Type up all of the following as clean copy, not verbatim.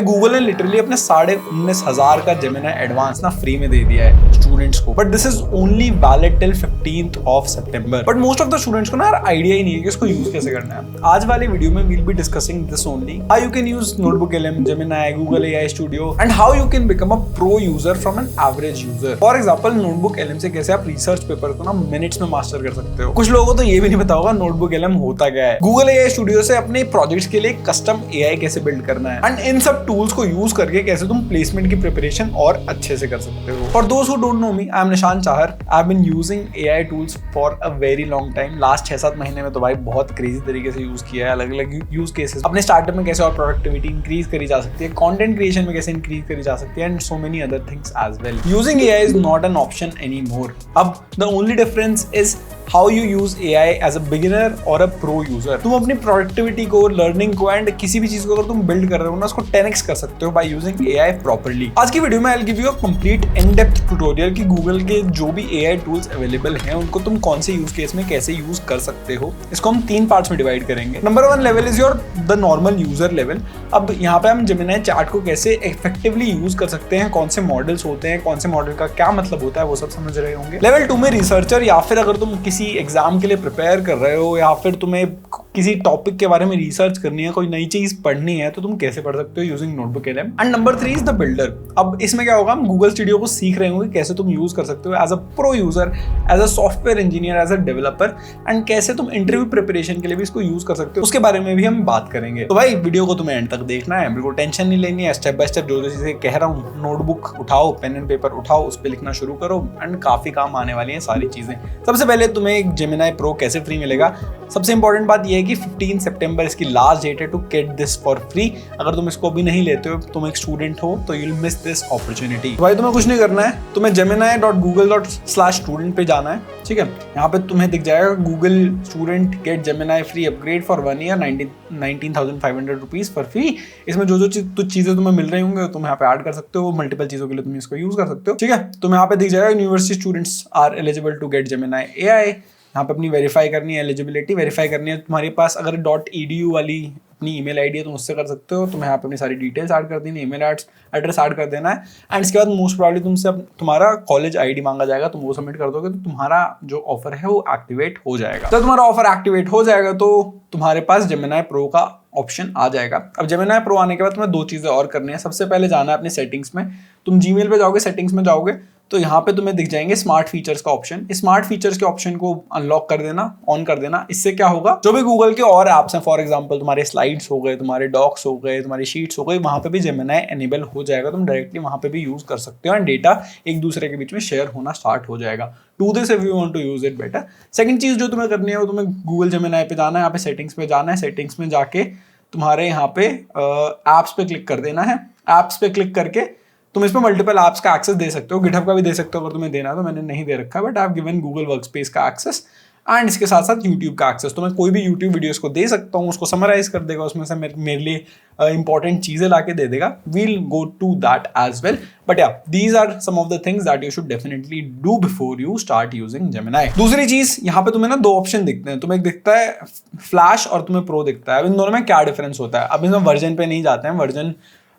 भाई गूगल ने लिटरली अपने 19,500 का जेमिनी एडवांस ना फ्री में दे दिया है स्टूडेंट्स को, but this is only valid till 15th of September। But most of the students को ना यार आइडिया ही नहीं है कि इसको यूज कैसे करना है। आज वाले वीडियो में we'll be discussing this only, how you can use notebook LM, Gemini, Google AI studio and how you can become a pro user from an average user. For example notebook LM से कैसे आप research paper को ना minutes में master कर सकते हो। कुछ लोगों को तो ये भी नहीं पता होगा नोटबुक LM होता क्या है। गूगल AI स्टूडियो से अपने प्रोजेक्ट्स के लिए कस्टम AI कैसे बिल्ड करना है एंड इन सब टूल्स को यूज करके कैसे तुम प्लेसमेंट की प्रिपरेशन और अच्छे से कर सकते हो। For those who don't know me, I am Nishan Chahar. I have been using AI tools for a very long time. Last 6-7 महीने में तो भाई बहुत क्रेजी तरीके से यूज किया है। अलग अलग यूज केसेस, अपने स्टार्टअप में कैसे और प्रोडक्टिविटी इंक्रीज करी जा सकती है, कंटेंट क्रिएशन में कैसे इंक्रीज करी जा सकती है and so many other things as well. Using AI is not an option any more. अब the only difference is how you use AI as a beginner और अ प्रो यूजर। तुम अपनी प्रोडक्टिविटी को, learning को and किसी भी चीज को अगर तुम बिल्ड कर रहे हो ना, उसको 10x कर सकते हो बाय यूजिंग AI प्रॉपर्ली। आज की वीडियो में I will give you a complete in depth tutorial कि गूगल के जो भी AI टूल्स अवेलेबल हैं उनको तुम कौन से यूज केस में कैसे यूज कर सकते हो। इसको हम 3 पार्ट्स में डिवाइड करेंगे। Number 1 level is your the normal user level. अब यहाँ पे हम जेमिनी चैट को कैसे इफेक्टिवली यूज कर सकते हैं, कौन से मॉडल्स होते हैं, कौन से मॉडल का क्या मतलब होता है, वो सब समझ रहे होंगे। लेवल 2 में रिसर्चर, या फिर अगर तुम किसी एग्जाम के लिए प्रिपेयर कर रहे हो या फिर तुम्हें किसी टॉपिक के बारे में रिसर्च करनी है, कोई नई चीज पढ़नी है, तो तुम कैसे पढ़ सकते हो using notebook LM। And number 3 is the builder. अब इसमें क्या होगा, हम गूगल स्टूडियो को सीख रहे होंगे कैसे तुम यूज कर सकते हो as a pro user, as a software engineer, as a developer and कैसे तुम इंटरव्यू प्रिपरेशन के लिए भी इसको यूज कर सकते हो, उसके बारे में भी हम बात करेंगे। तो भाई वीडियो को तुम्हें एंड तक देखना है, बिल्कुल टेंशन नहीं लेनी है। स्टेप बाय स्टेप जो चीजें कह रहा हूँ, नोटबुक उठाओ, पेन एंड पेपर उठाओ, उस पर लिखना शुरू करो एंड काफी काम आने वाली है सारी चीजें। सबसे पहले तुम्हें एक जेमिनी प्रो कैसे फ्री मिलेगा। सबसे इंपॉर्टेंट बात यह है कि 15 सितंबर इसकी लास्ट डेट है to get this for free. अगर तुम इसको अभी नहीं लेते हो, तुम एक स्टूडेंट हो, तो you will miss this opportunity. भाई तुम्हें कुछ नहीं करना है, तुम्हें gemini.google./student पे जाना है। ठीक है, यहाँ पे तुम्हें दिख जाएगा Google student gate Gemini free upgrade for 1 year 19,500 rupees for free. इसमें जो चीजें तुम्हें मिल रही होंगे तुम यहाँ पे ऐड कर सकते हो। मल्टीपल चीजों के लिए तुम इसको यूज कर सकते हो। ठीक है, तुम यहाँ पे दिख जाएगा university students are eligible to get Gemini AI। यहाँ पे अपनी वेरीफाई करनी है, एलिजिबिलिटी वेरीफाई करनी है। तुम्हारे पास अगर .edu वाली अपनी ईमेल आईडी है तुम उससे कर सकते हो। तुम्हें यहाँ पे अपनी सारी डिटेल्स ऐड कर देनी है, ईमेल एड्रेस ऐड कर देना है एंड इसके बाद मोस्ट प्रॉब्ली तुमसे तुम्हारा कॉलेज ID मांगा जाएगा। तुम वो सबमिट कर दोगे तो तुम्हारा जो ऑफर है वो एक्टिवेट हो जाएगा। जब तुम्हारा ऑफर एक्टिवेट हो जाएगा तो तुम्हारे पास जेमिनी प्रो का ऑप्शन आ जाएगा। अब जेमिनी प्रो आने के बाद तुम्हें 2 चीजें और करनी है। सबसे पहले जाना है अपनी सेटिंग्स में। तुम जीमेल पे जाओगे, सेटिंग्स में जाओगे तो यहाँ पे तुम्हें दिख जाएंगे स्मार्ट फीचर्स का ऑप्शन। इस स्मार्ट फीचर्स के ऑप्शन को अनलॉक कर देना, ऑन कर देना। इससे क्या होगा, जो भी गूगल के और एप्स हैं, फॉर एग्जांपल तुम्हारे स्लाइड्स हो गए, तुम्हारे डॉक्स हो गए, तुम्हारी शीट्स हो गई, वहां पे भी जेमिनी एनेबल हो जाएगा। तुम डायरेक्टली वहां पे भी यूज कर सकते हो एंड डेटा एक दूसरे के बीच में शेयर होना स्टार्ट हो जाएगा। Do this if you want to use it better. Second चीज जो तुम्हें करनी है वो तुम्हें गूगल जेमिनी पे जाना है। यहाँ पे सेटिंग्स पे जाना है। सेटिंग्स में जाके तुम्हारे यहाँ पे एप्स पे क्लिक कर देना है। एप्स पे क्लिक करके तुम इसमें मल्टीपल ऐप्स का एक्सेस दे सकते हो। गिटहब का भी दे सकते हो अगर तुम्हें देना है, तो मैंने नहीं दे रखा है, but I have given Google workspace का एक्सेस एंड इसके साथ साथ यूट्यूब का एक्सेस। तो मैं कोई भी यूट्यूब वीडियोस को दे सकता हूँ, उसको समराइज कर देगा, उसमें से मेरे लिए इंपॉर्टेंट चीजें लाके दे देगा। We'll go to that as well, but yeah these are some of the things that you should definitely do before you start using Gemini. दूसरी चीज, यहाँ पे तुम्हें ना 2 ऑप्शन दिखते हैं। तुम्हें एक दिखता है फ्लैश और तुम्हें प्रो दिखता है। अब इन दोनों में क्या डिफरेंस होता है, अब इसमें वर्जन पे नहीं जाते हैं, वर्जन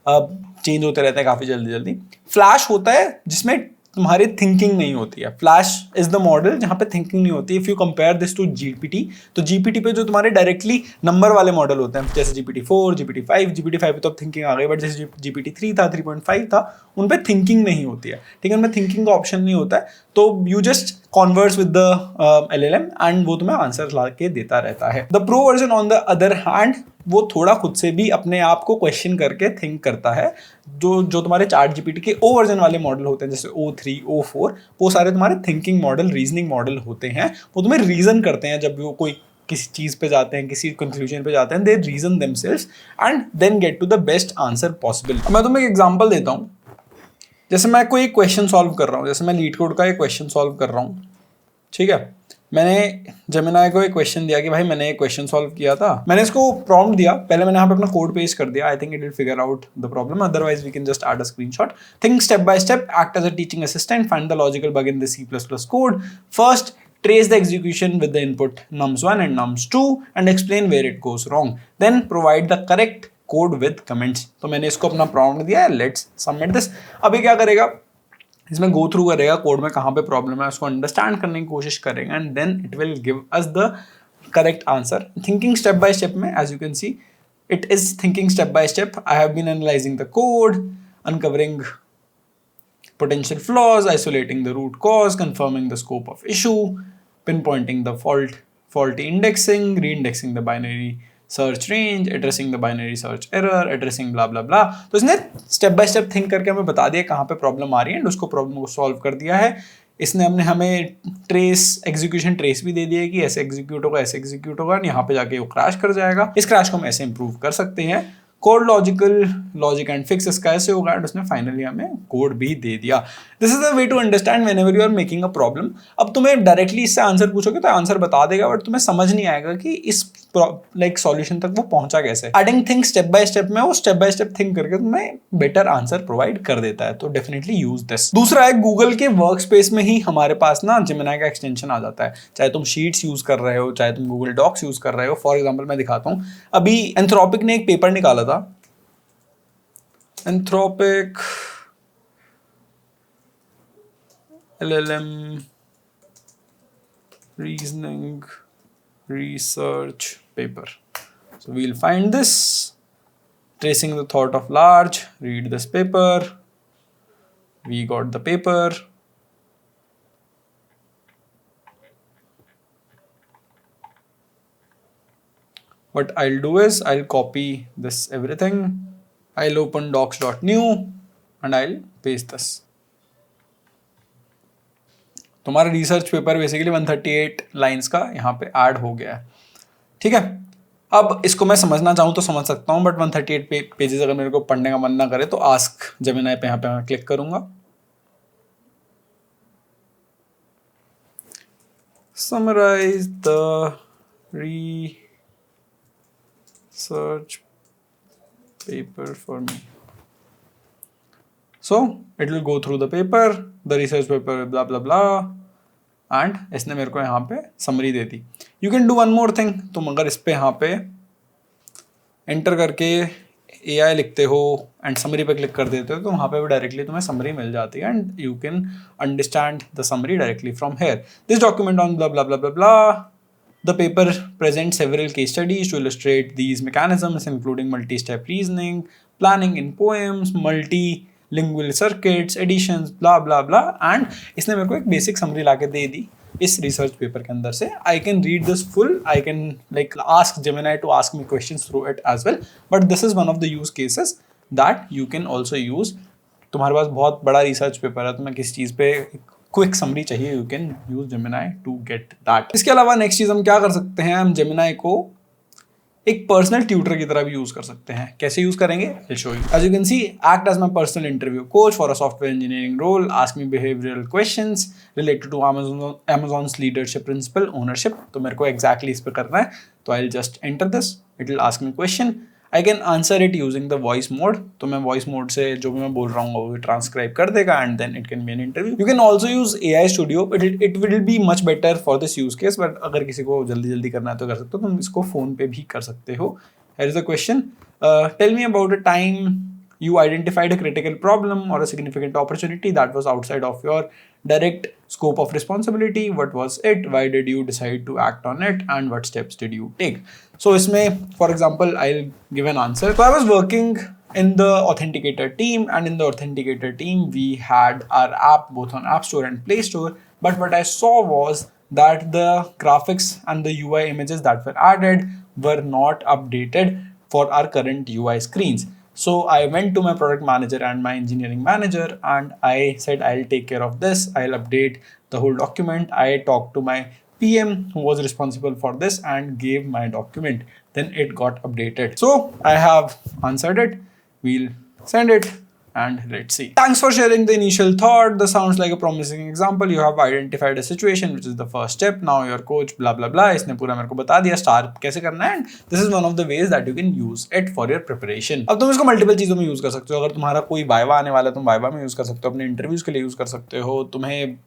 चेंज होते रहते हैं काफी जल्दी जल्दी। फ्लैश होता है जिसमें तुम्हारी थिंकिंग नहीं होती है। फ्लैश इज द मॉडल जहां पे थिंकिंग नहीं होती है। If you compare this to GPT, तो GPT पे जो तुम्हारे डायरेक्टली नंबर वाले मॉडल होते हैं, जैसे GPT-4, GPT-5 पे तो अब थिंकिंग आ गई, बट जैसे GPT-3 था, 3.5 था, उन पे थिंकिंग नहीं होती है। ठीक है, उनमें थिंकिंग का ऑप्शन नहीं होता है। तो you just converse with the LLM and वो तुम्हें आंसर ला के देता रहता है। The pro version on the other hand, वो थोड़ा खुद से भी अपने आप को क्वेश्चन करके थिंक करता है। जो तुम्हारे चैट GPT के O वर्जन वाले मॉडल होते हैं, जैसे O3, O4, वो सारे तुम्हारे थिंकिंग मॉडल, रीजनिंग मॉडल होते हैं। वो तुम्हें रीजन करते हैं जब वो कोई किसी चीज पे जाते हैं, किसी कंक्लूजन पे जाते हैं, they reason themselves and then get to the best answer possible. मैं तुम्हें एक एग्जांपल देता हूँ। जैसे मैं कोई क्वेश्चन सॉल्व कर रहा हूँ, जैसे मैं लीड कोड का एक क्वेश्चन सॉल्व कर रहा हूँ। ठीक है, मैंने जेमिनी को एक क्वेश्चन दिया कि भाई मैंने एक क्वेश्चन सॉल्व किया था। मैंने इसको प्रॉम्प्ट दिया, पहले मैंने यहाँ पे अपना कोड पेस्ट कर दिया। I think it will figure out the problem, otherwise we can just add a screenshot. Think step by step, act as a teaching assistant, find the logical bug in the C++ code. First, trace the execution with the input nums1 and nums2 and explain where it goes wrong. Then provide the correct code with comments. तो मैंने इसको अपना prompt दिया है, let's submit this. अभी क्या करेगा, इसमें गो थ्रू करेगा कोड में कहाँ पे प्रॉब्लम है, उसको अंडरस्टैंड करने की कोशिश करेगा and then it will give us the correct answer. Thinking step by step में, as you can see it is thinking step by step. I have been analyzing the code, uncovering potential flaws, isolating the root cause, confirming the scope of issue, pinpointing the faulty indexing, re-indexing the binary search range, addressing the binary search error, addressing blah blah blah. तो इसने step by step think करके हमें बता दिया कहाँ पे problem आ रही है एंड उसको प्रॉब्लम को सॉल्व कर दिया है। इसने हमें एग्जीक्यूशन ट्रेस भी दे दिया है कि ऐसे एग्जीक्यूट होगा, ऐसे एग्जीक्यूट होगा, यहाँ पे जाके वो क्रैश कर जाएगा। इस क्रैश को हम ऐसे इंप्रूव कर सकते हैं। कोड लॉजिक एंड फिक्स इसका ऐसे होगा एंड उसने फाइनली हमें कोड भी दे दिया। This is the way to understand whenever you are making a problem. अब तुम्हें डायरेक्टली इससे आंसर पूछोगे तो आंसर बता देगा, बट तुम्हें समझ नहीं आएगा कि इस सॉल्यूशन तक वो पहुंचा कैसे। Adding things step by step में वो स्टेप बाय स्टेप थिंक करके तुम्हें बेटर आंसर प्रोवाइड कर देता है। तो डेफिनेटली यूज दिस। दूसरा है, गूगल के वर्क स्पेस में ही हमारे पास ना जेमिनी का एक्सटेंशन आ जाता है। चाहे तुम शीट्स यूज कर रहे हो, चाहे तुम गूगल डॉक्स यूज कर रहे हो। फॉर एग्जाम्पल मैं दिखाता हूँ, अभी एंथ्रोपिक ने एक पेपर निकाला था, Anthropic LLM reasoning research paper. So we'll find this, tracing the thought of large, read this paper. We got the paper. What I'll do is I'll copy this everything. I'll open docs.new and I'll paste this. तुम्हारा research paper basically 138 lines का यहाँ पे add हो गया है, ठीक है। अब इसको मैं समझना चाहूँ तो समझ सकता हूँ, बट 138 पेजेस अगर मेरे को पढ़ने का मन ना करे तो आस्क जेमिनी पे यहाँ पे मैं क्लिक करूँगा। Summarize the research paper for me. So it will go through the paper, the research paper, blah blah blah, and इसने मेरे को यहाँ पे summary they the. You can do one more thing. तुम अगर इस पे यहाँ पे एंटर करके AI लिखते हो एंड समरी पे क्लिक कर देते हो तो वहाँ पे भी डायरेक्टली तुम्हें समरी मिल जाती है and you can understand the summary directly from here. This document on blah blah blah blah blah. The paper presents several case studies to illustrate these mechanisms, including multi-step reasoning, planning in poems, multilingual circuits, additions, blah blah blah. And इसने मेरे को एक basic summary लाके दे दी इस research paper के अंदर से। I can read this full. I can like ask Gemini to ask me questions through it as well. But this is one of the use cases that you can also use. तुम्हारे पास बहुत बड़ा research paper है, तुम्हें किसी चीज़ पे quick summary चाहिए, you can use Gemini to get that. इसके अलावा नेक्स्ट चीज हम क्या कर सकते हैं, हम जेमिनी को एक पर्सनल ट्यूटर की तरह भी यूज कर सकते हैं। कैसे यूज करेंगे, I show you. As you can see, act as my personal interview coach for a software engineering role, ask me behavioural questions related to Amazon's leadership principle ownership. तो मेरे को एग्जैक्टली इस पे करना है, तो I will just enter this, it will ask me question. I can answer it using the voice mode. तो मैं वॉइस मोड से जो भी मैं बोल रहा हूँ वो ट्रांसक्राइब कर देगा and then it can be an interview. You can also use AI studio, it will be much better for this use case, but अगर किसी को जल्दी जल्दी करना है तो कर सकते हो। तुम इसको फोन पे भी कर सकते हो। Here is the question, tell me about a time you identified a critical problem or a significant opportunity that was outside of your direct scope of responsibility. What was it? Why did you decide to act on it? And what steps did you take? So isme, for example, I'll give an answer. So I was working in the Authenticator team, and in the Authenticator team we had our app both on App Store and Play Store, but what I saw was that the graphics and the UI images that were added were not updated for our current UI screens. So I went to my product manager and my engineering manager and I said, I'll take care of this. I'll update the whole document. I talked to my PM who was responsible for this and gave my document. Then it got updated. So I have answered it. We'll send it and let's see. Thanks for sharing the initial thought. This sounds like a promising example. You have identified a situation, which is the first step. Now your coach blah blah blah इसने पूरा मेरे को बता दिया star कैसे करना है, and this is one of the ways that you can use it for your preparation. अब तुम इसको मल्टीपल चीजों में यूज कर सकते हो। अगर तुम्हारा कोई वाइवा आने वाला है तुम वाइवा में यूज कर सकते हो, अपने इंटरव्यूज के लिए यूज कर सकते हो, तुम्हें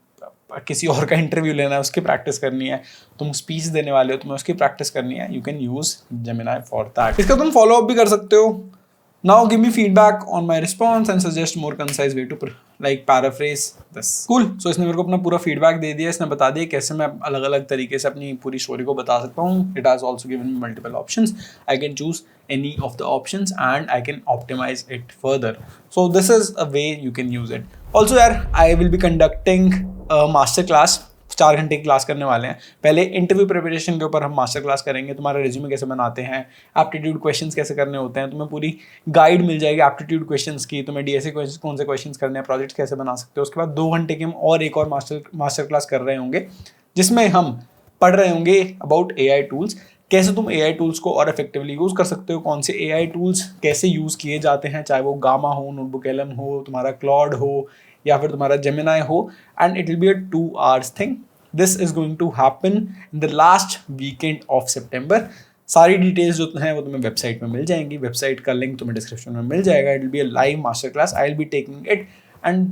किसी और का इंटरव्यू लेना है उसकी प्रैक्टिस करनी है, तुम स्पीच देने वाले हो तुम्हें उसकी प्रैक्टिस करनी है, you can use Gemini for that. इसका तुम फॉलो अप भी कर सकते हो। Now give me feedback on my response and suggest more concise way to paraphrase this. Cool. So इसने मेरे को अपना पूरा feedback दे दिया, इसने बता दिया कैसे मैं अलग अलग तरीके से अपनी पूरी स्टोरी को बता सकता हूँ. It has also given me multiple options. I can choose any of the options and I can optimize it further. So this is a way you can use it. Also यार, I will be conducting a master class. 4 घंटे की class करने वाले हैं. पहले interview preparation के ऊपर हम मास्टर क्लास करेंगे. तुम्हारा रिज्यूमे कैसे बनाते हैं, एप्टीट्यूड क्वेश्चंस कैसे करने होते हैं, तुम्हें पूरी गाइड मिल जाएगी एप्टीट्यूड क्वेश्चंस की. तुम्हें डीएसए कौन से क्वेश्चंस करने हैं, प्रोजेक्ट्स कैसे बना सकते हो. उसके बाद 2 घंटे की हम और एक और मास्टर क्लास कर रहे होंगे जिसमें हम पढ़ रहे होंगे अबाउट AI टूल्स. कैसे तुम AI टूल्स को और इफेक्टिवली यूज़ कर सकते हो, कौन से AI टूल्स कैसे यूज़ किए जाते हैं, चाहे वो गामा हो, नोटबुक LM हो, तुम्हारा क्लॉड हो या फिर तुम्हारा जेमिनाई हो. And it will be a 2 hours thing. This is going to happen in the last weekend of September. सारी डिटेल्स जो हैं वो तुम्हें वेबसाइट में मिल जाएंगी. वेबसाइट का लिंक तुम्हें डिस्क्रिप्शन में मिल जाएगा. It will be a live master class. I will be taking it and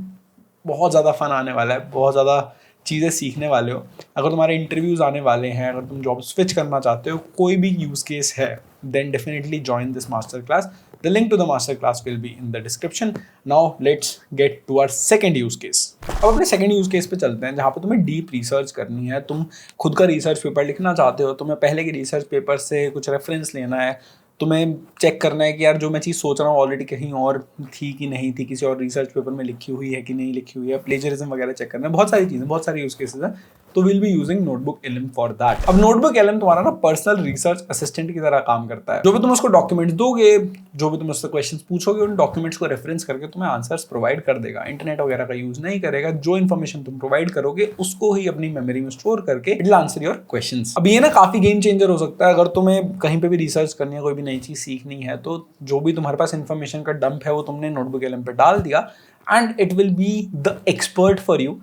बहुत ज़्यादा फन आने वाला है. बहुत ज़्यादा चीज़ें सीखने वाले हो. अगर तुम्हारे इंटरव्यूज़ आने वाले हैं, अगर तुम जॉब स्विच करना चाहते हो, कोई भी यूज़ केस है, then definitely join this master class. The link to the master class will be in the description. Now let's get to our second use case. अब अपने second use case पे चलते हैं जहाँ पे तुम्हें डीप रिसर्च करनी है. तुम खुद का रिसर्च पेपर लिखना चाहते हो, तुम्हें पहले के रिसर्च पेपर से कुछ रेफरेंस लेना है, तुम्हें चेक करना है कि यार जो मैं चीज़ सोच रहा हूँ ऑलरेडी कहीं और थी कि नहीं थी, किसी और रिसर्च पेपर में लिखी हुई है कि नहीं लिखी हुई है, प्लेजरिज्म वगैरह चेक करना है. बहुत सारी चीज़ें, बहुत सारे यूज केसेस हैं. तो will be using notebook LM for that. अब नोटबुक LM तुम्हारा ना पर्सनल रिसर्च असिस्टेंट की तरह काम करता है. जो भी तुम उसको डॉक्यूमेंट्स दोगे, जो भी तुम उससे क्वेश्चंस पूछोगे, उन डॉक्यूमेंट्स को रेफरेंस करके तुम्हें आंसर्स प्रोवाइड कर देगा. इंटरनेट वगैरह का यूज नहीं करेगा. जो इन्फॉर्मेशन तुम प्रोवाइड करोगे उसको ही अपनी मेमोरी में स्टोर करके it will answer your questions. अब ये ना काफी गेम चेंजर हो सकता है. अगर तुम्हें कहीं पे भी रिसर्च करनी है, कोई भी नई चीज सीखनी है, तो जो भी तुम्हारे पास इन्फॉर्मेशन का डंप है वो तुमने नोटबुक LM पे डाल दिया and it will be the expert for you,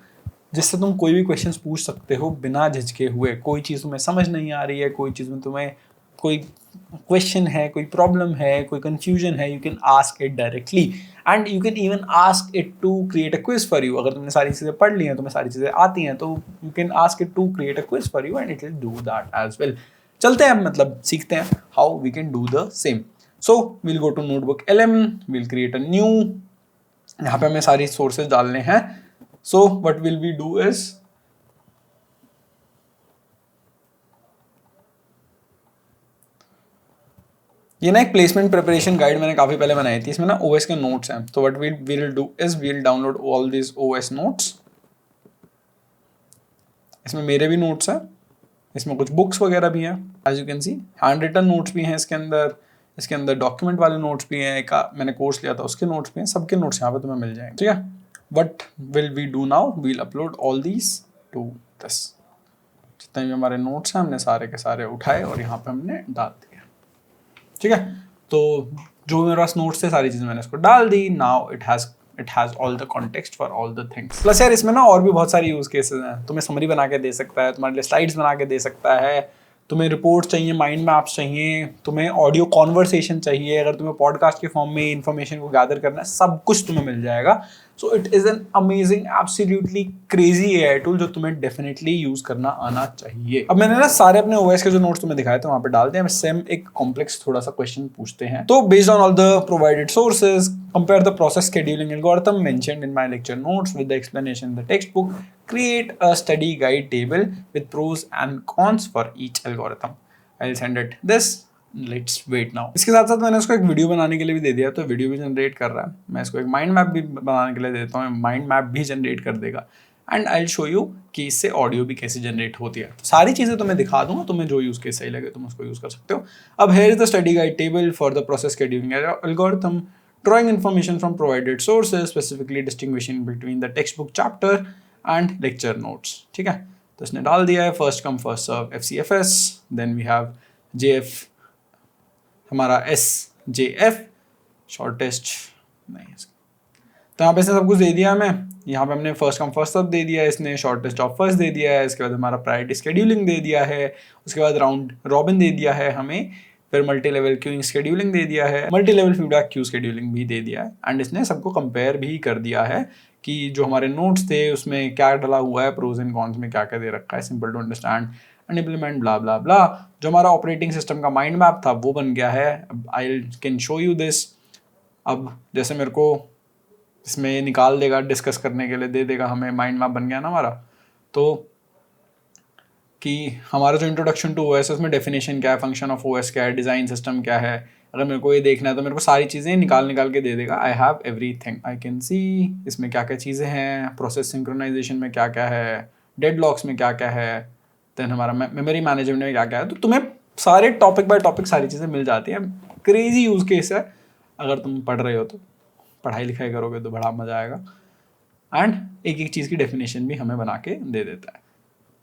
जिससे तुम कोई भी क्वेश्चंस पूछ सकते हो बिना झिझके हुए. कोई चीज़ तुम्हें समझ नहीं आ रही है, कोई चीज़ में तुम्हें कोई क्वेश्चन है, कोई प्रॉब्लम है, कोई कंफ्यूजन है, you can ask it directly and you can even ask it to create a quiz for you. अगर तुमने सारी चीज़ें पढ़ ली हैं, तुम्हें सारी चीज़ें आती हैं, तो you can ask it to create a quiz for you and it will do that as well. चलते हैं, मतलब सीखते हैं how we can do the same. So we'll go to notebook LM, we'll create a new. यहाँ पे हमें सारी sources डालने हैं. So what will we do is ये ना एक प्लेसमेंट प्रिपरेशन गाइड मैंने काफ़ी पहले बनाई थी. इसमें ना OS के नोट्स हैं. तो what we will do is we'll download all these OS notes. इसमें मेरे भी नोट्स हैं, इसमें कुछ बुक्स वगैरह भी हैं. As you can see hand written notes भी हैं इसके अंदर. इसके अंदर डॉक्यूमेंट वाले नोट्स भी हैं. एक मैंने कोर्स लिया था उसके नोट्स भी हैं. सबके नोट्स यहाँ पे तुम्हें मिल जाएंगे. ठीक है. What will we do now? We'll upload all these to this. जितने भी हमारे नोट्स हैं हमने सारे के सारे उठाए और यहाँ पे हमने डाल दिए. ठीक है. तो जो मेरे पास नोट्स थे सारी चीज़ें मैंने इसको डाल दी. Now it has all the context for all the things. Plus यार इसमें ना और भी बहुत सारी यूज केसेस हैं. तुम्हें समरी बना के दे सकता है, तुम्हारे लिए स्लाइड्स बना के दे सकता है, तुम्हें रिपोर्ट चाहिए, माइंड मैप्स चाहिए, तुम्हें ऑडियो कॉन्वर्सेशन चाहिए, अगर तुम्हें पॉडकास्ट के फॉर्म में इन्फॉर्मेशन को गैदर करना है, सब कुछ तुम्हें मिल जाएगा. So it is an amazing absolutely crazy AI tool जो तुम्हें डेफिनेटली यूज करना आना चाहिए. अब मैंने ना सारे अपने OS के जो नोट्स तुम्हें दिखाए थे वहाँ पे डाल दिए. सेम एक कॉम्प्लेक्स थोड़ा सा क्वेश्चन पूछते हैं. तो based on all the provided sources, compare the process scheduling algorithm mentioned in my lecture notes with the explanation in the text book. Create a study guide table with pros and cons for each algorithm. I'll send it this. Let's wait now. इसके साथ साथ मैंने उसको एक video बनाने के लिए भी दे दिया, तो वीडियो भी जनरेट कर रहा है. मैं इसको एक माइंड मैप भी बनाने के लिए देता हूँ, माइंड मैप भी जनरेट कर देगा. And I will show you कि इससे ऑडियो भी कैसे जनरेट होती है. तो सारी चीज़ें तुम्हें दिखा दूंगा, तुम्हें जो यूज़ केस सही लगे तुम उसको यूज़ कर सकते हो. अब here is the study guide table for the process scheduling algorithm, drawing information from provided sources, specifically distinguishing between the textbook chapter and lecture notes. ठीक है. तो इसने डाल दिया है first come first serve FCFS. Then we have JF, हमारा SJF shortest नहीं. तो यहाँ पे इसने सब कुछ दे दिया हमें. यहाँ पे हमने फर्स्ट कम फर्स्ट सर्व दे दिया है, इसने शॉर्टेस्ट ऑफ फर्स्ट दे दिया है, इसके बाद हमारा प्रायोरिटी शेड्यूलिंग दे दिया है, उसके बाद राउंड रॉबिन दे दिया है हमें, फिर मल्टी लेवल क्यूइंग शेड्यूलिंग दे दिया है, multi level feedback queue scheduling भी दे दिया है. एंड इसने सबको कंपेयर भी कर दिया है कि जो हमारे नोट्स थे उसमें क्या डला हुआ है, प्रोज एंड कॉन्स में क्या क्या दे रखा है, simple to understand and implement blah blah blah. जो हमारा ऑपरेटिंग सिस्टम का माइंड मैप था वो बन गया है. I can show you this. अब जैसे मेरे को इसमें निकाल देगा, डिस्कस करने के लिए दे देगा हमें, माइंड मैप बन गया ना हमारा। तो कि हमारा जो इंट्रोडक्शन टू ओएस है उसमें डेफिनेशन क्या है, फंक्शन ऑफ ओएस क्या है, डिज़ाइन सिस्टम क्या है, अगर मेरे को ये देखना है तो मेरे को सारी चीज़ें निकाल के दे देगा। I have everything, I can see इसमें क्या क्या चीज़ें हैं, प्रोसेस सिंक्रोनाइजेशन में क्या क्या है, डेडलॉक्स में क्या क्या है, देन हमारा मेमोरी मैनेजमेंट में क्या क्या है। तो तुम्हें सारे टॉपिक बाय टॉपिक सारी चीज़ें मिल जाती हैं। क्रेजी यूज़ केस है, अगर तुम पढ़ रहे हो तो पढ़ाई लिखाई करोगे तो बड़ा मज़ा आएगा। एंड एक एक चीज़ की डेफिनेशन भी हमें बना के दे देता है।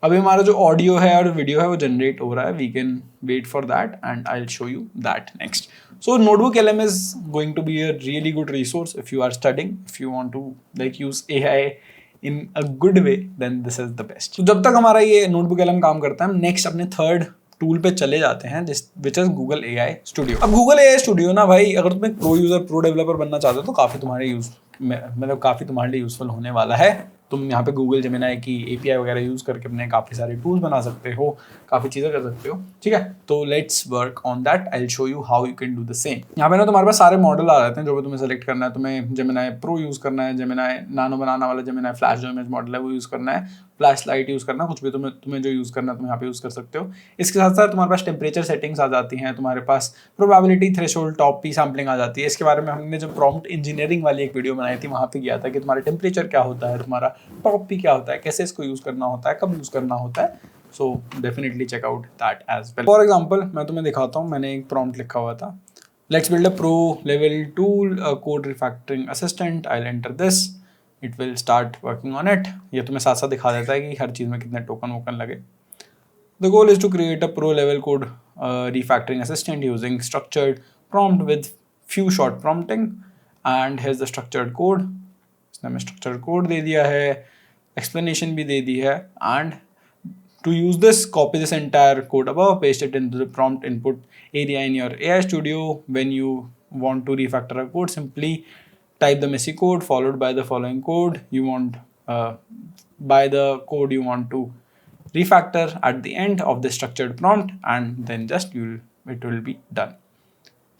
अभी हमारा जो ऑडियो है और वीडियो है वो जनरेट हो रहा है, we can wait for that and I will show you that next. So notebook LM is going to be a really good resource if you are studying, if you want to like use AI in a good way, then this is the best. तो जब तक हमारा ये notebook LM काम करता है, हम next अपने थर्ड टूल पे चले जाते हैं, which is Google AI studio. अब गूगल AI स्टूडियो ना भाई, अगर तुम एक प्रो यूजर, प्रो डेवलपर बनना चाहते हो तो काफ़ी तुम्हारे मतलब काफ़ी तुम्हारे लिए यूजफुल होने वाला है। तुम यहाँ पे गूगल जेमिनाई की API वगैरह यूज़ करके अपने काफ़ी सारे टूल्स बना सकते हो, काफ़ी चीज़ें कर सकते हो, ठीक है। तो let's work on that, I will show you how you can do the same. यहाँ पे ना तुम्हारे पास सारे मॉडल आ जाते हैं जो भी तुम्हें सेलेक्ट करना है। तुम्हें जेमिनाई प्रो यूज़ करना है, जेमिनाई नानो बनाना वाला जेमिनाई फ्लैश जो इमेज मॉडल है वो यूज़ करना है, फ्लैश लाइट यूज़ करना, कुछ भी तुम्हें जो यूज़ करना है तुम यहाँ पे यूज़ कर सकते हो। इसके साथ साथ तुम्हारे पास टेम्परेचर सेटिंग्स आ जाती हैं, तुम्हारे पास probability threshold top P sampling आ जाती है। इसके बारे में हमने जो प्रॉम्प्ट इंजीनियरिंग वाली एक वीडियो बनाई थी वहाँ पे किया था कि तुम्हारा टेम्परेचर क्या होता है, तुम्हारा टॉप पी क्या होता है, कैसे इसको यूज़ करना होता है, कब यूज़ करना होता है। So definitely check out that as well. For example मैं तुम्हें दिखाता हूँ, मैंने एक प्रॉम्प्ट लिखा हुआ था, let's build a pro level tool code refactoring assistant, I will enter this, it will start working on it. ये तुम्हें साथ साथ दिखा देता है कि हर चीज़ में कितने टोकन वोकन लगे। The goal is to create a pro-level code refactoring assistant using structured prompt with few short prompting. And here's the structured code. इसने हमें structured code दे दिया है, explanation भी दे दी है, and to use this, copy this entire code above, paste it into the prompt input area in your AI Studio. When you want to refactor a code, simply type the messy code followed by the following code you want, by the code you want to refactor at the end of the structured prompt, and then just it will be done।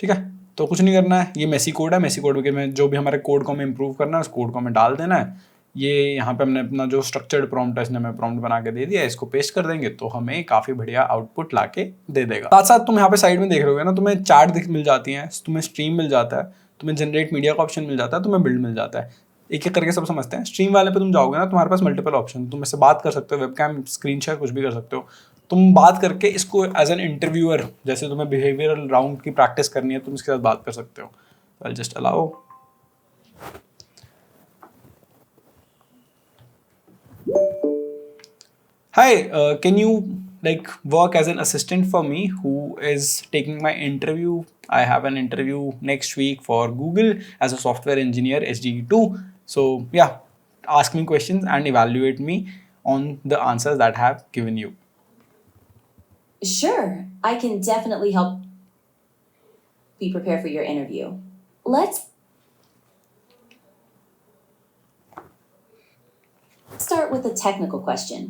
ठीक है, तो कुछ नहीं करना है, ये Messi code है, Messi code के में जो भी हमारे कोड को हमें इम्प्रूव करना है उस कोड को हमें डाल देना है। ये यहाँ पे हमने अपना जो स्ट्रक्चर्ड प्रॉम्प्ट है इसने हमें प्रॉम्प्ट बना के दे दिया, इसको पेस्ट कर देंगे तो हमें काफ़ी बढ़िया आउटपुट ला के दे देगा। साथ साथ तुम यहाँ पे साइड में देख रहे हो ना, तुम्हें चैट मिल जाती है, तुम्हें स्ट्रीम मिल जाता है, तुम्हें जनरेट मीडिया का ऑप्शन मिल जाता है, तुम्हें बिल्ड मिल जाता है। एक एक करके सब समझते हैं। स्ट्रीम वाले पे तुम जाओगे ना, तुम्हारे पास मल्टीपल ऑप्शन, तुम इससे बात कर सकते हो, वेबकैम, स्क्रीन शेयर, कुछ भी कर सकते हो। तुम बात करके इसको एज एन इंटरव्यूअर, जैसे तुम्हें बिहेवियरल राउंड की प्रैक्टिस करनी है, तुम इसके साथ बात कर सकते हो। I just allow. Hi, can you like work as an assistant for me who is taking my interview? I have an interview next week for Google as a software engineer SDE2. So yeah, ask me questions and evaluate me on the answers that I have given you. Sure, I can definitely help be prepared for your interview. Let's start with a technical question.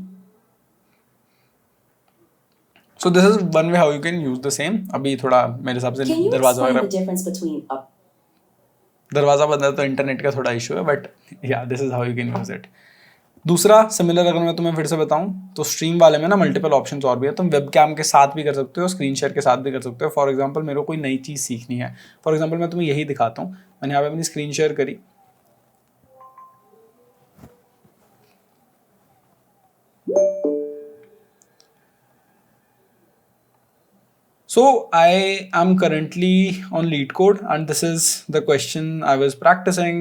So this is one way how you can use the same. अभी थोड़ा मेरे हिसाब से Can you दरवाजा explain the वगैरह, difference between a दरवाजा बंद है तो इंटरनेट का थोड़ा इशू है, बट या this is how you can use it. दूसरा सिमिलर अगर मैं तुम्हें फिर से बताऊं तो स्ट्रीम वाले में ना मल्टीपल ऑप्शंस और भी है। तुम वेबकैम के साथ भी कर सकते हो, स्क्रीन शेयर के साथ भी कर सकते हो। फॉर एग्जांपल मेरे को कोई नई चीज़ सीखनी है, फॉर एग्जांपल मैं तुम्हें यही दिखाता हूँ। मैंने यहाँ पे अपनी स्क्रीन शेयर करी, so I am currently on LeetCode and this is the question I was practicing.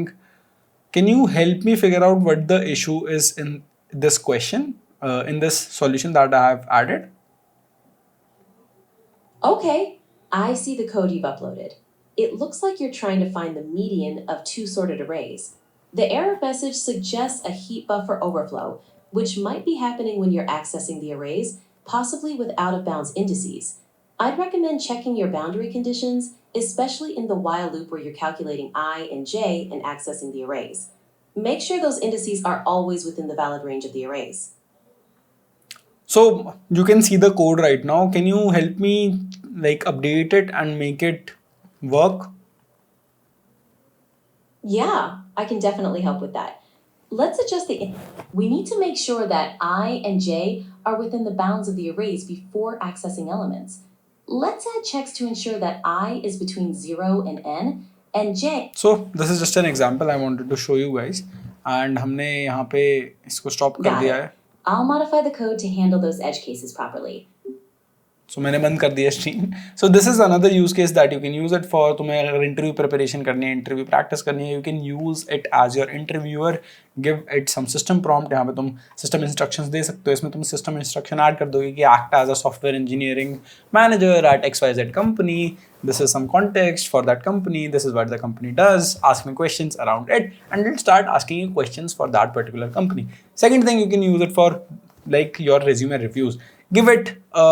Can you help me figure out what the issue is in this question, in this solution that I have added? Okay, I see the code you've uploaded. It looks like you're trying to find the median of two sorted arrays. The error message suggests a heap buffer overflow, which might be happening when you're accessing the arrays, possibly with out of bounds indices. I'd recommend checking your boundary conditions, especially in the while loop where you're calculating I and j and accessing the arrays. Make sure those indices are always within the valid range of the arrays. So you can see the code right now. Can you help me like update it and make it work? Yeah, I can definitely help with that. Let's adjust the. We need to make sure that I and J are within the bounds of the arrays before accessing elements. Let's add checks to ensure that I is between 0 and J. So this is just an example I wanted to show you guys, and हमने यहाँ पे इसको stop कर Got दिया it. है. I'll modify the code to handle those edge cases properly. सो मैंने बंद कर दिया stream. So this is another use case that you can use it for. तुम्हें अगर इंटरव्यू प्रिपरेशन करनी है, इंटरव्यू प्रैक्टिस करनी है, you can use it as your interviewer. Give it some system prompt. यहाँ पे तुम सिस्टम इंस्ट्रक्शंस दे सकते हो. इसमें तुम सिस्टम इंस्ट्रक्शन ऐड कर दोगे कि act as a software engineering manager at XYZ company. This is some context for that company. This is what the company does. Ask me questions around it, and it'll start asking you questions for that particular company. Second thing, you can use it for like your resume reviews. Give it a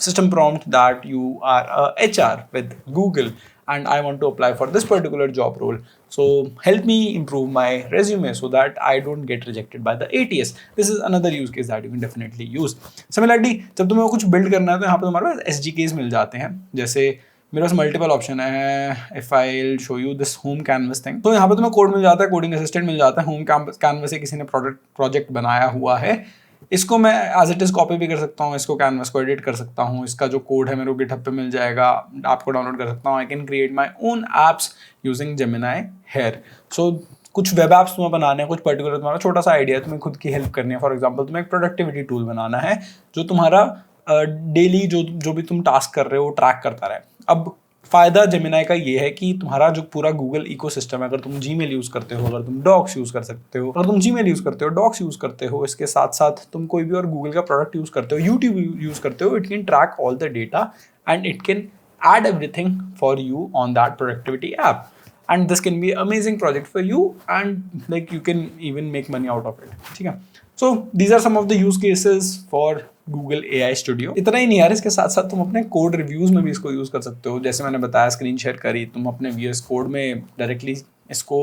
system prompt that you are a HR with Google and I want to apply for this particular job role. So help me improve my resume so that I don't get rejected by the ATS. This is another use case that you can definitely use. Similarly, जब तुम्हें कुछ build करना है तो यहाँ पे तुम्हारे पास SDKs मिल जाते हैं. जैसे मेरे पास मल्टीपल ऑप्शन है. If I show you this home canvas thing, तो यहाँ पे तुम्हें कोड मिल जाता है, कोडिंग असिस्टेंट मिल जाता है. होम कैनवस से किसी ने प्रोजेक्ट बनाया हुआ है. इसको मैं एज इट इज़ कॉपी भी कर सकता हूँ. इसको कैनवस को एडिट कर सकता हूँ. इसका जो कोड है मेरे को गिटहब पे मिल जाएगा. आपको डाउनलोड कर सकता हूँ. I can create my own apps using Gemini here. So कुछ वेब एप्स तुम्हें बनाने हैं, कुछ पर्टिकुलर तुम्हारा छोटा सा आइडिया है, तुम्हें खुद की हेल्प करनी है. फॉर एग्जाम्पल तुम्हें एक प्रोडक्टिविटी टूल बनाना है जो तुम्हारा डेली जो भी तुम टास्क कर रहे हो ट्रैक करता रहे. अब फ़ायदा जेमिनाई का ये है कि तुम्हारा जो पूरा गूगल इकोसिस्टम है, अगर तुम जीमेल यूज़ करते हो, अगर तुम डॉक्स यूज़ कर सकते हो, अगर तुम जीमेल यूज़ करते हो, डॉक्स यूज़ करते हो, इसके साथ साथ तुम कोई भी और गूगल का प्रोडक्ट यूज़ करते हो, यूट्यूब यूज़ करते हो, it can track all the data and it can add everything for you on that productivity app, and this can be amazing project for you and like you can even make money out of it. ठीक है. So these are some of the use cases for Google AI Studio. इतना ही नहीं यार, इसके साथ साथ तुम अपने कोड रिव्यूज में भी इसको यूज कर सकते हो. जैसे मैंने बताया, स्क्रीन शेयर करी, तुम अपने VS कोड में डायरेक्टली इसको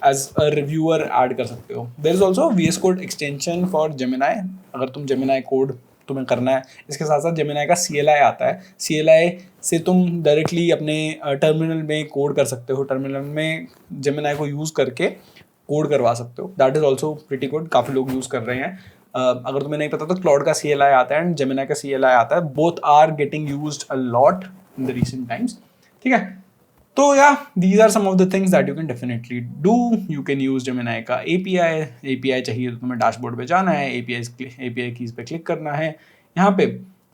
एज अ रिव्यूअर ऐड कर सकते हो. There is also VS code extension for Gemini. अगर तुम जेमिनाई कोड तुम्हें करना है, इसके साथ साथ जेमिनाई का CLI आता है. CLI से तुम डायरेक्टली अपने टर्मिनल में कोड कर सकते हो. टर्मिनल में जेमिनाई को यूज़ करके कोड करवा सकते हो. That is also pretty good. काफ़ी लोग यूज़ कर रहे हैं. अगर तुम्हें नहीं पता तो क्लाउड का CLI आता है एंड जेमिनाई का CLI आता है. Both are getting used a lot in the recent times. ठीक है. तो या these are some of the things that you can definitely do. You can use Gemini का API चाहिए तो तुम्हें डैशबोर्ड पे जाना है, API कीज पे क्लिक करना है. यहाँ पे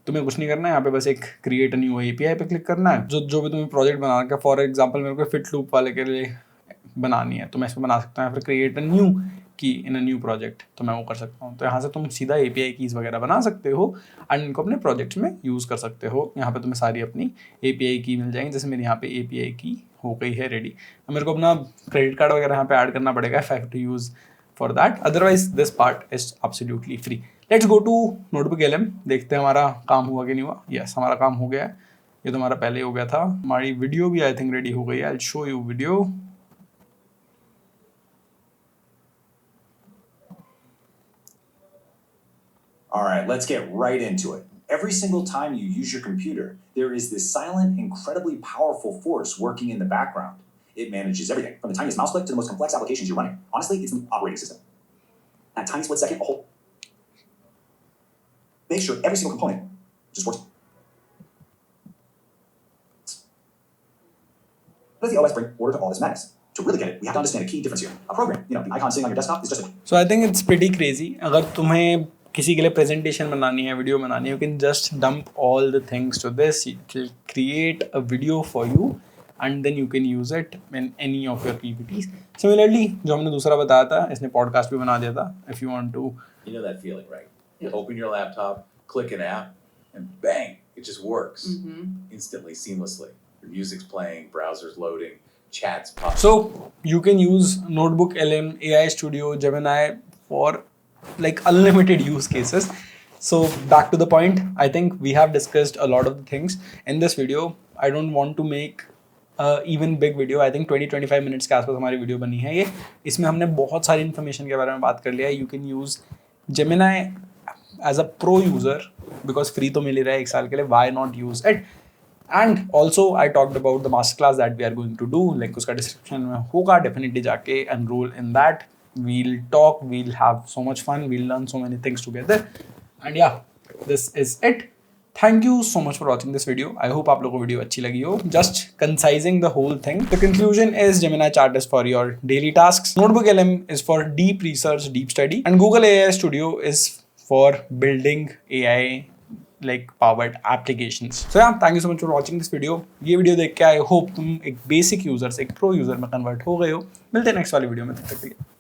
तुम्हें कुछ नहीं करना है. यहाँ पे बस एक क्रिएट अ न्यू API पे क्लिक करना है. जो भी तुम्हें प्रोजेक्ट बनाना है, फॉर एग्जाम्पल मेरे को फिट लूप वाले के लिए बनानी है तो मैं इसमें बना सकता हूँ. फिर क्रिएट अ न्यू की इन अ न्यू प्रोजेक्ट तो मैं वो कर सकता हूँ. तो यहाँ से तुम सीधा API कीज़ वगैरह बना सकते हो एंड इनको अपने प्रोजेक्ट्स में यूज़ कर सकते हो. यहाँ पे तुम्हें सारी अपनी API की मिल जाएंगी. जैसे मेरे यहाँ पे API की हो गई है रेडी. अब मेरे को अपना क्रेडिट कार्ड वगैरह यहाँ पे ऐड करना पड़ेगा if I have to use for that. Otherwise this part is absolutely free. Let's go to notebook LM. देखते हैं हमारा काम हुआ कि नहीं हुआ. यस, हमारा काम हो गया है. ये तो हमारा पहले ही हो गया था. हमारी वीडियो भी आई थिंक रेडी हो गई है. आई will show you video. All right, let's get right into it. Every single time you use your computer, there is this silent, incredibly powerful force working in the background. It manages everything, from the tiniest mouse click to the most complex applications you're running. Honestly, it's the operating system. That tiny split second, a whole. Make sure every single component just works. What does the OS bring order to all this madness? To really get it, we have to understand a key difference here. A program, the icon sitting on your desktop is just a. So I think it's pretty crazy. अगर तुम्हें किसी के लिए presentation बनानी है, video बनानी है, you can just dump all the things to this. It will create a video for you and then you can use it in any of your PPTs. Similarly जो हमने दूसरा बताया था, इसने पॉडकास्ट भी बना दिया था. If you want to, you know that feeling, right? You open your laptop, click an app, and bang, it just works instantly, seamlessly. Your music's playing, browser's loading, chats pop. so you can use Notebook LM, AI Studio, Gemini for like unlimited use cases. So back to the point, I think we have discussed a lot of the things in this video. I don't want to make even big video. I think 20-25 minutes के आसपास हमारी video बनी है ये. इसमें हमने बहुत सारी इन्फॉर्मेशन के बारे में बात कर लिया है. You can use Gemini as a pro user because free तो मिल ही रहा है 1 साल के लिए. Why not use it? And also I talked about the masterclass that we are going to do, link उसका description में होगा, definitely जाके enroll in that. We'll talk, we'll have so much fun, we'll learn so many things together. And yeah, this is it. Thank you so much for watching this video. I hope आप लोगों को video अच्छी लगी हो. Just concising the whole thing. The conclusion is Gemini Chat is for your daily tasks. Notebook LM is for deep research, deep study. And Google AI Studio is for building AI like powered applications. So yeah, thank you so much for watching this video. ये video देख के I hope तुम एक basic user से एक pro user में convert हो गए हो. मिलते हैं next वाली वीडियो में, तब तक के लिए